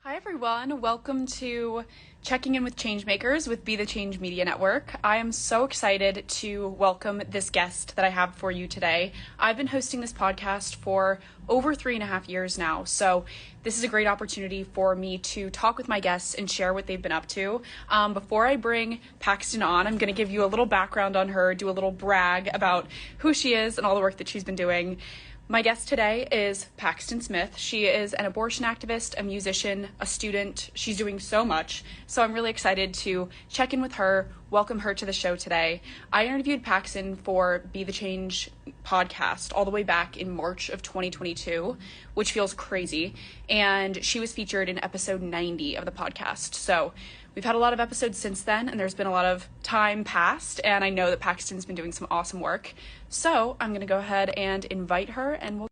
Hi everyone, welcome to Checking In with Changemakers with Be the Change Media Network. I am so excited to welcome this guest that I have for you today. I've been hosting this podcast for over 3.5 years now, so this is a great opportunity for me to talk with my guests and share what they've been up to. Before I bring Paxton on, I'm going to give you a little background on her, do a little brag about who she is and all the work that she's been doing. My guest today is Paxton Smith. She is an abortion activist, a musician, a student. She's doing so much. So I'm really excited to check in with her, welcome her to the show today. I interviewed Paxton for Be the Change podcast all the way back in March of 2022, which feels crazy. And she was featured in episode 90 of the podcast. So we've had a lot of episodes since then, and there's been a lot of time passed, and I know that Paxton's been doing some awesome work. So I'm going to go ahead and invite her, and we'll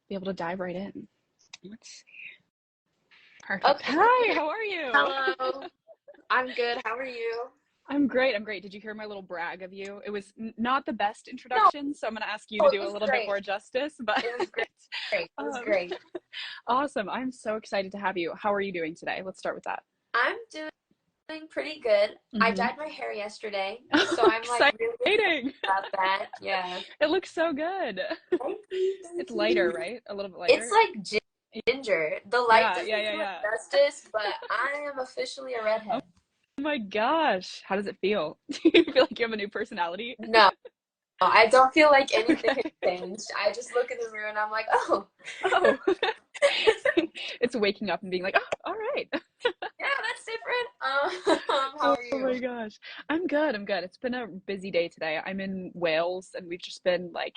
be able to dive right in. Let's see. Perfect. Okay. Hi, how are you? Hello. I'm good. How are you? I'm great. Did you hear my little brag of you? It was not the best introduction, so I'm going to ask you to do a little bit more justice. But it was great. It was great. Awesome. I'm so excited to have you. How are you doing today? Let's start with that. I'm doing pretty good. I dyed my hair yesterday, so I'm like really about that. Yeah. It looks so good. Thank you. It's lighter, right? A little bit lighter. It's like ginger. The light doesn't do it justice, but I am officially a redhead. Oh my gosh. How does it feel? Do you feel like you have a new personality? No, I don't feel like anything has changed. I just look in the mirror and I'm like, oh. It's waking up and being like, oh, all right. Yeah, that's different. How are you? Oh my gosh. I'm good. It's been a busy day today. I'm in Wales, and we've just been like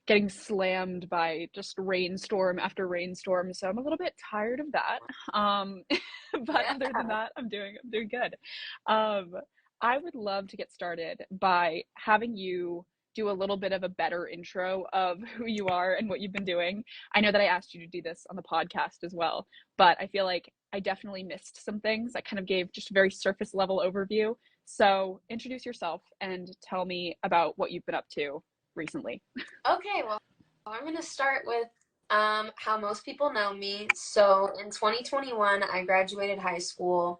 getting slammed by just rainstorm after rainstorm. So I'm a little bit tired of that. But other than that, I'm doing good. I would love to get started by having you do a little bit of a better intro of who you are and what you've been doing. I know that I asked you to do this on the podcast as well, but I feel like I definitely missed some things. I kind of gave just a very surface level overview. So introduce yourself and tell me about what you've been up to recently. Okay, well, I'm going to start with how most people know me. So in 2021, I graduated high school,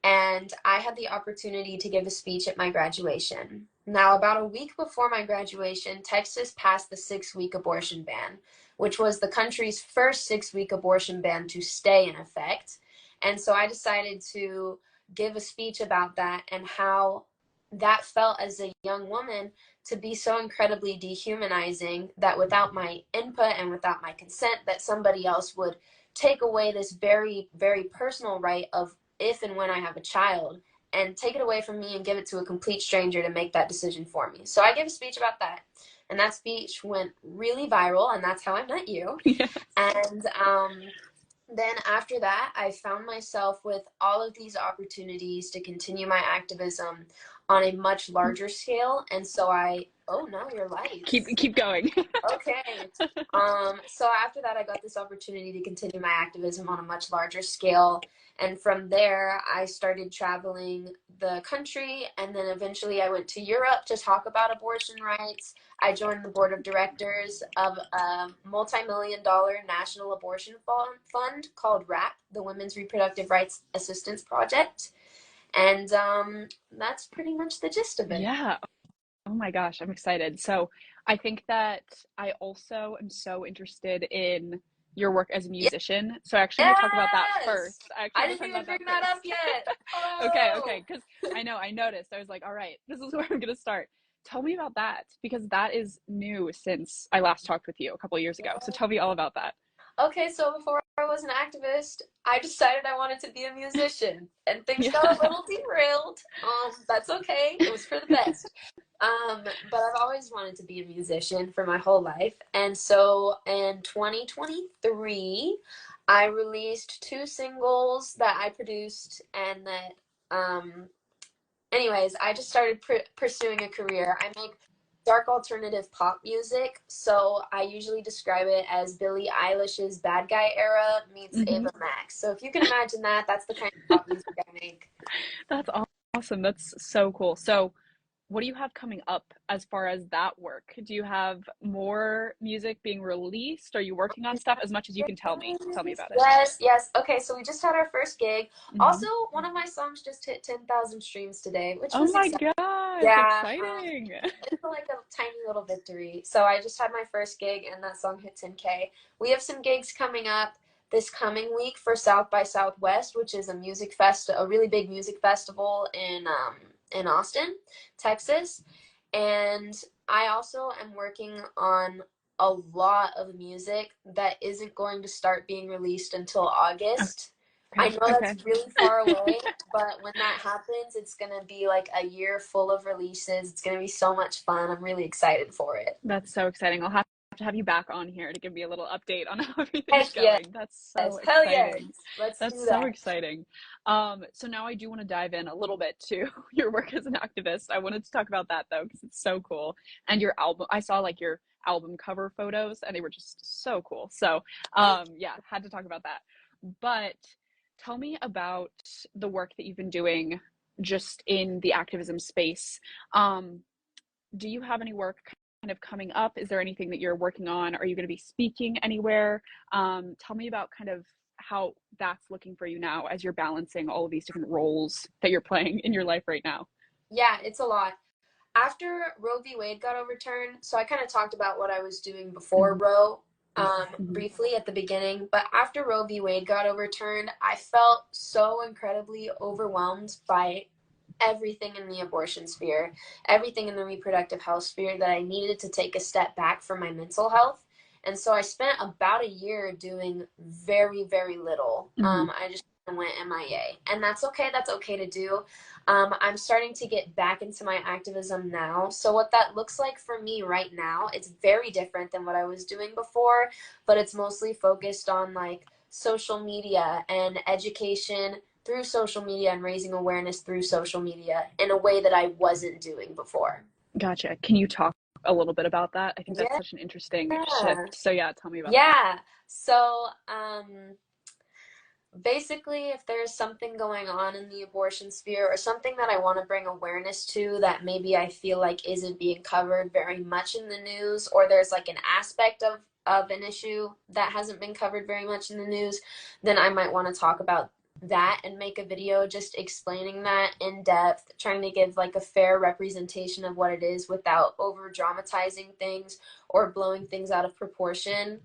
and I had the opportunity to give a speech at my graduation. Now, about a week before my graduation, Texas passed the 6-week abortion ban, which was the country's first 6-week abortion ban to stay in effect. And so I decided to give a speech about that and how that felt as a young woman to be so incredibly dehumanizing that without my input and without my consent, that somebody else would take away this very, very personal right of if and when I have a child and take it away from me and give it to a complete stranger to make that decision for me. So I gave a speech about that, and that speech went really viral, and that's how I met you. Yes. And then after that, I found myself with all of these opportunities to continue my activism on a much larger scale. And so oh no, your lights. Keep going. Okay. So after that, I got this opportunity to continue my activism on a much larger scale. And from there, I started traveling the country, and then eventually I went to Europe to talk about abortion rights. I joined the board of directors of a multi-million-dollar national abortion fund called WRAP, the Women's Reproductive Rights Assistance Project. And that's pretty much the gist of it. Yeah. Oh my gosh, I'm excited. So I think that I also am so interested in your work as a musician. So I actually want to talk about that first. I didn't even bring that up yet. Oh. Okay, because I noticed. I was like, all right, this is where I'm going to start. Tell me about that, because that is new since I last talked with you a couple of years ago. So tell me all about that. Okay, so before I was an activist, I decided I wanted to be a musician, and things got a little derailed. That's okay. It was for the best. But I've always wanted to be a musician for my whole life. And so in 2023, I released 2 singles that I produced, and that, anyways, I just started pursuing a career. I make dark alternative pop music, so I usually describe it as Billie Eilish's Bad Guy era meets Ava Max. So if you can imagine that, that's the kind of pop music I make. That's awesome. That's so cool. So what do you have coming up as far as that work? Do you have more music being released? Are you working on stuff? As much as you can tell me about it. Yes. Okay, so we just had our first gig. Mm-hmm. Also, one of my songs just hit 10,000 streams today, which Oh was my exciting. gosh, Yeah, exciting. it's like a tiny little victory. So I just had my first gig, and that song hit 10K. We have some gigs coming up this coming week for South by Southwest, which is a really big music festival in Austin, Texas. And I also am working on a lot of music that isn't going to start being released until August. I know Okay. that's really far away, but when that happens, it's going to be like a year full of releases. It's going to be so much fun. I'm really excited for it. That's so exciting. I'll have to have you back on here to give me a little update on how everything's Heck yes. going. That's so Hell yes. exciting. Let's That's do so that. exciting. So now I do want to dive in a little bit to your work as an activist. I wanted to talk about that though, because it's so cool. And your album, I saw like your album cover photos and they were just so cool. So yeah, had to talk about that. But tell me about the work that you've been doing just in the activism space. Do you have any work kind of coming up? Is there anything that you're working on? Are you going to be speaking anywhere? Tell me about kind of how that's looking for you now as you're balancing all of these different roles that you're playing in your life right now. Yeah, it's a lot. After Roe v. Wade got overturned, so I kind of talked about what I was doing before Roe briefly at the beginning, but after Roe v. Wade got overturned, I felt so incredibly overwhelmed by everything in the abortion sphere, everything in the reproductive health sphere, that I needed to take a step back for my mental health. And so I spent about a year doing very, very little. I just went MIA, and that's okay. That's okay to do. I'm starting to get back into my activism now. So what that looks like for me right now, it's very different than what I was doing before, but it's mostly focused on like social media and education through social media and raising awareness through social media in a way that I wasn't doing before. Gotcha. Can you talk a little bit about that? I think that's Yeah. such an interesting shift. So yeah, tell me about that. Yeah. So, basically, if there's something going on in the abortion sphere or something that I want to bring awareness to that maybe I feel like isn't being covered very much in the news, or there's like an aspect of an issue that hasn't been covered very much in the news, then I might want to talk about that and make a video just explaining that in depth, trying to give like a fair representation of what it is without over dramatizing things or blowing things out of proportion.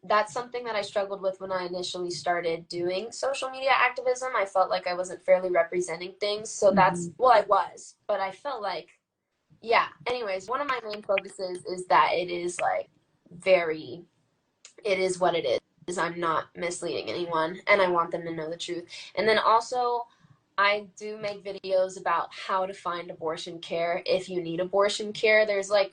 That's something that I struggled with when I initially started doing social media activism. I felt like I wasn't fairly representing things. So that's, well, I was, but I felt like, yeah. Anyways, one of my main focuses is that it is like it is what it is. I'm not misleading anyone, and I want them to know the truth. And then also, I do make videos about how to find abortion care if you need abortion care. There's like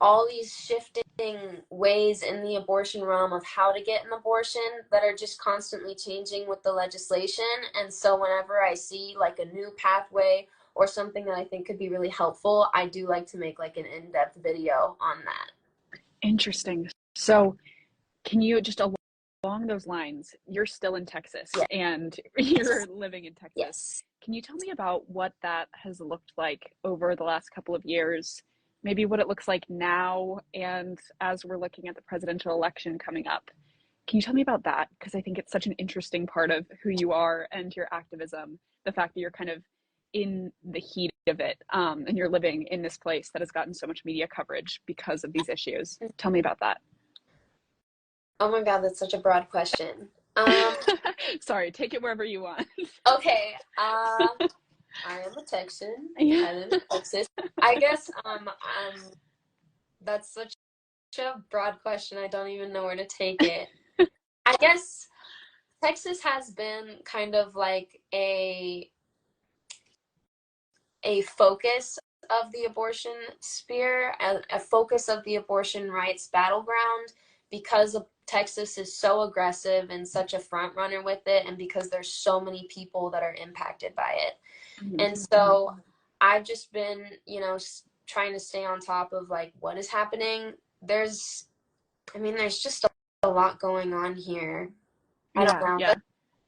all these shifting ways in the abortion realm of how to get an abortion that are just constantly changing with the legislation. And so whenever I see like a new pathway or something that I think could be really helpful, I do like to make like an in-depth video on that. Interesting. So can you just along those lines, you're still in Texas and you're living in Texas. Yes. Can you tell me about what that has looked like over the last couple of years? Maybe what it looks like now, and as we're looking at the presidential election coming up. Can you tell me about that? Because I think it's such an interesting part of who you are and your activism, the fact that you're kind of in the heat of it, and you're living in this place that has gotten so much media coverage because of these issues. Tell me about that. Oh my God, that's such a broad question. Sorry, take it wherever you want. Okay. I am a Texan. I live in Texas. I guess that's such a broad question. I don't even know where to take it. I guess Texas has been kind of like a focus of the abortion sphere, a focus of the abortion rights battleground, because Texas is so aggressive and such a front runner with it, and because there's so many people that are impacted by it. And so I've just been, trying to stay on top of like what is happening. There's just a lot going on here. I don't know. Yeah.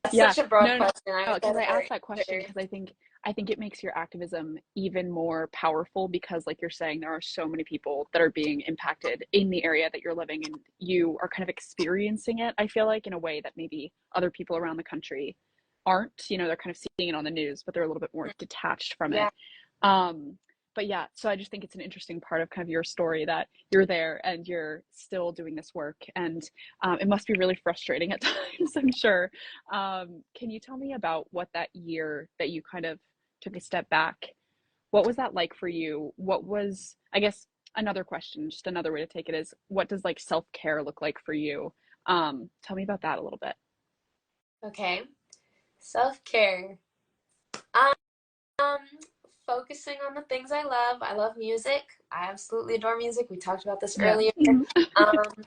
That's such a broad question. Because I asked that question because I think I think it makes your activism even more powerful because, like you're saying, there are so many people that are being impacted in the area that you're living, and you are kind of experiencing it, I feel like, in a way that maybe other people around the country aren't. They're kind of seeing it on the news, but they're a little bit more detached from Yeah. it. Um, but yeah, so I just think it's an interesting part of kind of your story that you're there and you're still doing this work, and it must be really frustrating at times, I'm sure. Can you tell me about what that year that you kind of took a step back, what was that like for you? What was, I guess, another question, just another way to take it is, what does like self-care look like for you? Tell me about that a little bit. Okay. Self-care. Um, Focusing on the things I love. I love music. I absolutely adore music. We talked about this Yeah. earlier. Um,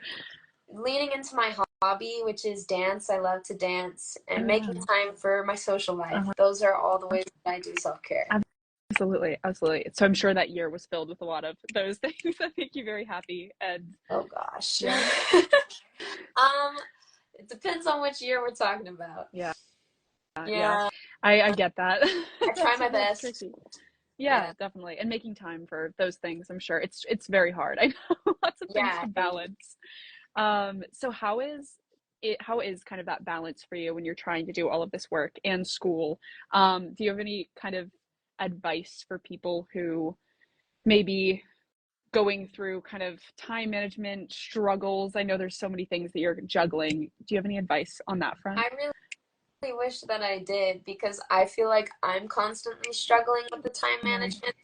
Leaning into my hobby, which is dance. I love to dance, and making time for my social life. Those are all the ways that I do self-care. Absolutely, absolutely. So I'm sure that year was filled with a lot of those things that make you very happy. And Oh gosh. yeah, It depends on which year we're talking about. yeah, yeah. Yeah, I get that. I try my That's best. tricky. Yeah, Yeah. definitely. And making time for those things, I'm sure it's very hard. I know lots of things Yeah. to balance. So how is kind of that balance for you when you're trying to do all of this work and school? Do you have any kind of advice for people who maybe going through kind of time management struggles? I know there's so many things that you're juggling. Do you have any advice on that front? I really wish that I did because I feel like I'm constantly struggling with the time Mm. management.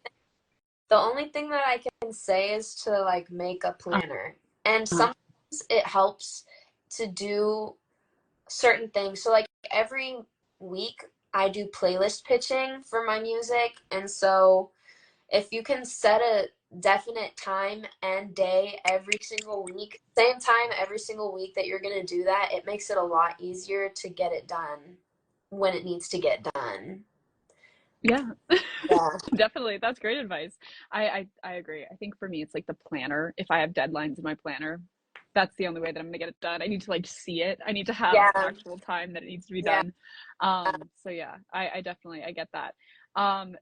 The only thing that I can say is to like make a planner. And Uh-huh. sometimes it helps to do certain things. So like every week I do playlist pitching for my music, and so if you can set a definite time and day every single week, same time every single week that you're going to do that, it makes it a lot easier to get it done when it needs to get done. Yeah, Yeah. definitely. That's great advice. I agree. I think for me, it's like the planner. If I have deadlines in my planner, that's the only way that I'm gonna get it done. I need to like see it. I need to have Yeah. actual time that it needs to be Yeah. done. So yeah, I definitely I get that.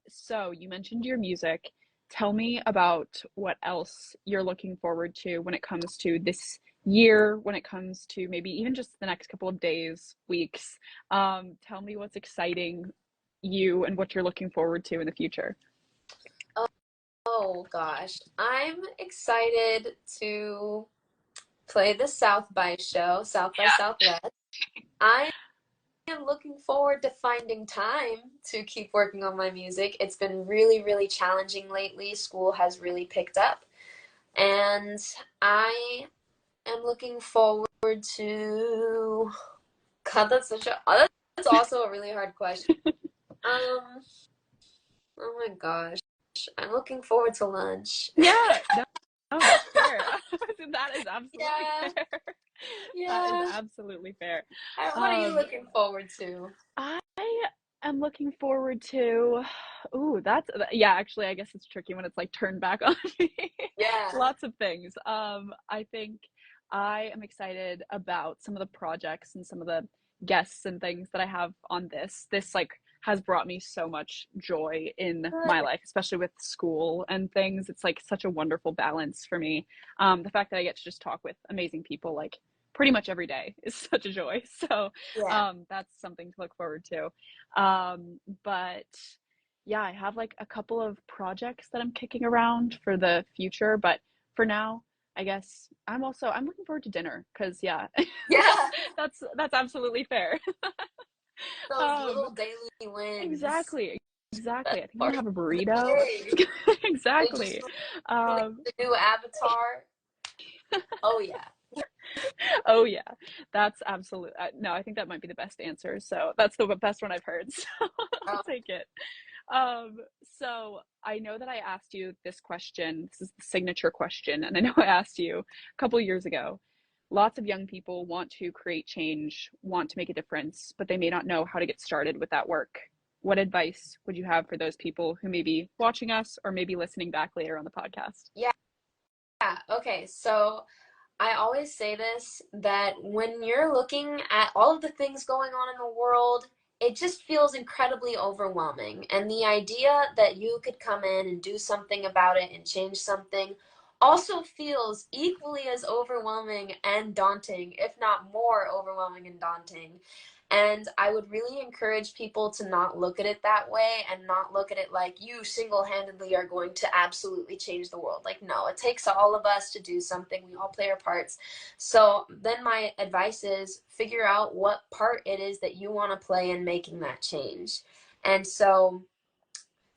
So you mentioned your music. Tell me about what else you're looking forward to when it comes to this year, when it comes to maybe even just the next couple of days, weeks. Tell me what's exciting you and what you're looking forward to in the future. Oh gosh. I'm excited to play the South by show, South by Southwest. I am looking forward to finding time to keep working on my music. It's been really, really challenging lately. School has really picked up, and I am looking forward to. God, that's also a really hard question. Um, oh my gosh, I'm looking forward to lunch. Yeah, no, no, that's fair. That is absolutely Yeah, fair. That is yeah. absolutely fair. What are you Um, looking forward to? I am looking forward to, ooh, that's, yeah, actually, I guess it's tricky when it's like turned back on me. Yeah. Lots of things. I think I am excited about some of the projects and some of the guests and things that I have on this. This like has brought me so much joy in my Good. life, especially with school and things. It's like such a wonderful balance for me. The fact that I get to just talk with amazing people like pretty much every day is such a joy. So Yeah. that's something to look forward to. But yeah, I have like a couple of projects that I'm kicking around for the future, but for now, I guess I'm looking forward to dinner because yeah, Yeah. that's absolutely fair. Those Um, little daily wins. exactly, exactly. That I think I'm are gonna have a burrito. big. They just Exactly. released Um, the new Avatar. Oh yeah. oh yeah, that's absolute. No, I think that might be the best answer. So that's the best one I've heard. So I'll Um, take it. Um, so I know that I asked you this question. This is the signature question, and I know I asked you a couple years ago. Lots of young people want to create change, want to make a difference, but they may not know how to get started with that work. What advice would you have for those people who may be watching us or maybe listening back later on the podcast? yeah. Okay. So I always say this that when you're looking at all of the things going on in the world, it just feels incredibly overwhelming. And the idea that you could come in and do something about it and change something also feels equally as overwhelming and daunting, if not more overwhelming and daunting. And I would really encourage people to not look at it that way and not look at it like you single-handedly are going to absolutely change the world. Like, no, it takes all of us to do something. We all play our parts. So then my advice is figure out what part it is that you want to play in making that change. And so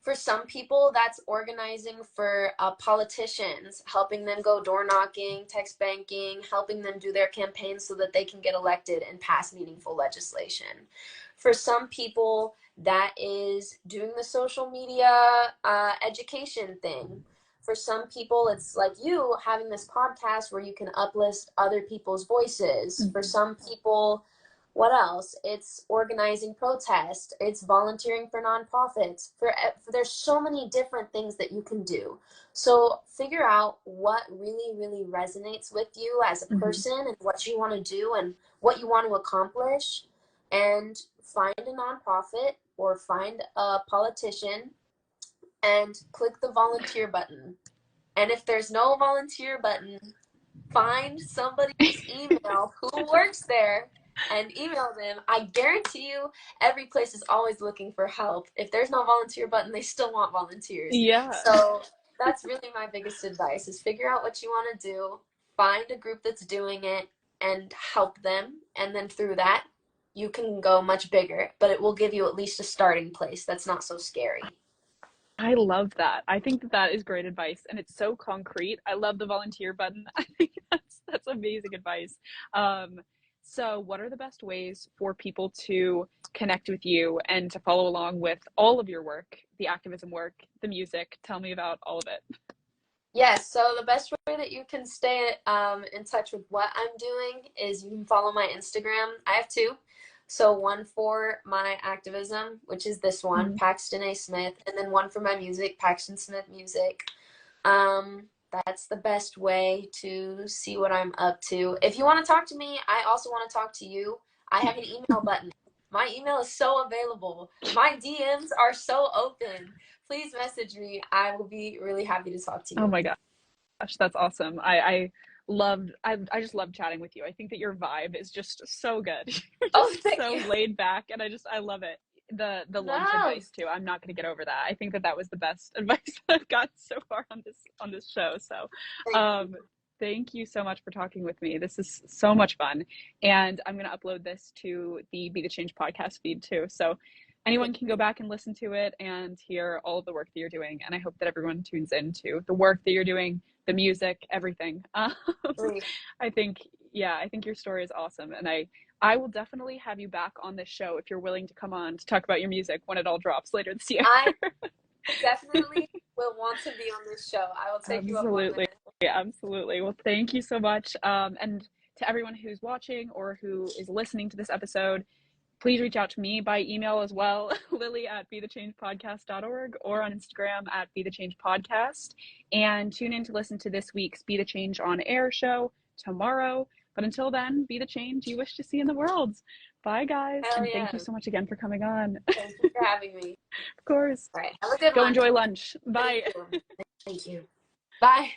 for some people, that's organizing for politicians, helping them go door knocking, text banking, helping them do their campaigns so that they can get elected and pass meaningful legislation. For some people, that is doing the social media education thing. For some people, it's like you having this podcast where you can uplift other people's voices. For some people, what else? It's organizing protests. It's volunteering for nonprofits. There's so many different things that you can do. So figure out what really, really resonates with you as a person and what you want to do and what you want to accomplish. And find a nonprofit or find a politician and click the volunteer button. And if there's no volunteer button, find somebody's email who works there and email them. I guarantee you every place is always looking for help. If there's no volunteer button, they still want volunteers. Yeah. So that's really my biggest advice is figure out what you want to do, find a group that's doing it and help them. And then through that, you can go much bigger, but it will give you at least a starting place that's not so scary. I love that. I think that that is great advice, and it's so concrete. I love the volunteer button. I think that's amazing advice. So what are the best ways for people to connect with you and to follow along with all of your work, the activism work, the music? Tell me about all of it. Yes, so the best way that you can stay in touch with what I'm doing is you can follow my Instagram. I have two. So one for my activism, which is this one, Paxton A. Smith, and then one for my music, Paxton Smith Music. That's the best way to see what I'm up to. If you want to talk to me, I also want to talk to you. I have an email button. My email is so available. My DMs are so open. Please message me. I will be really happy to talk to you. Oh my gosh, that's awesome. I just love chatting with you. I think that your vibe is just so good. You're just so laid back, and I love it. The lunch advice too. I'm not going to get over that. I think that that was the best advice that I've got so far on this show. So, thank you so much for talking with me. This is so much fun, and I'm going to upload this to the Be the Change podcast feed too. So anyone can go back and listen to it and hear all of the work that you're doing. And I hope that everyone tunes into the work that you're doing, the music, everything. I think your story is awesome. And I will definitely have you back on this show if you're willing to come on to talk about your music when it all drops later this year. I definitely will want to be on this show. I will take you up on it. Absolutely. Well, thank you so much. And to everyone who's watching or who is listening to this episode, please reach out to me by email as well, lily@bethechangepodcast.org, or on Instagram @bethechangepodcast. And tune in to listen to this week's Be the Change on Air show tomorrow. But until then, be the change you wish to see in the world. Bye, guys. Hell and yeah. Thank you so much again for coming on. Thank you for having me. Of course. All right. Have a good Go one. enjoy lunch. Bye. Thank you. Bye.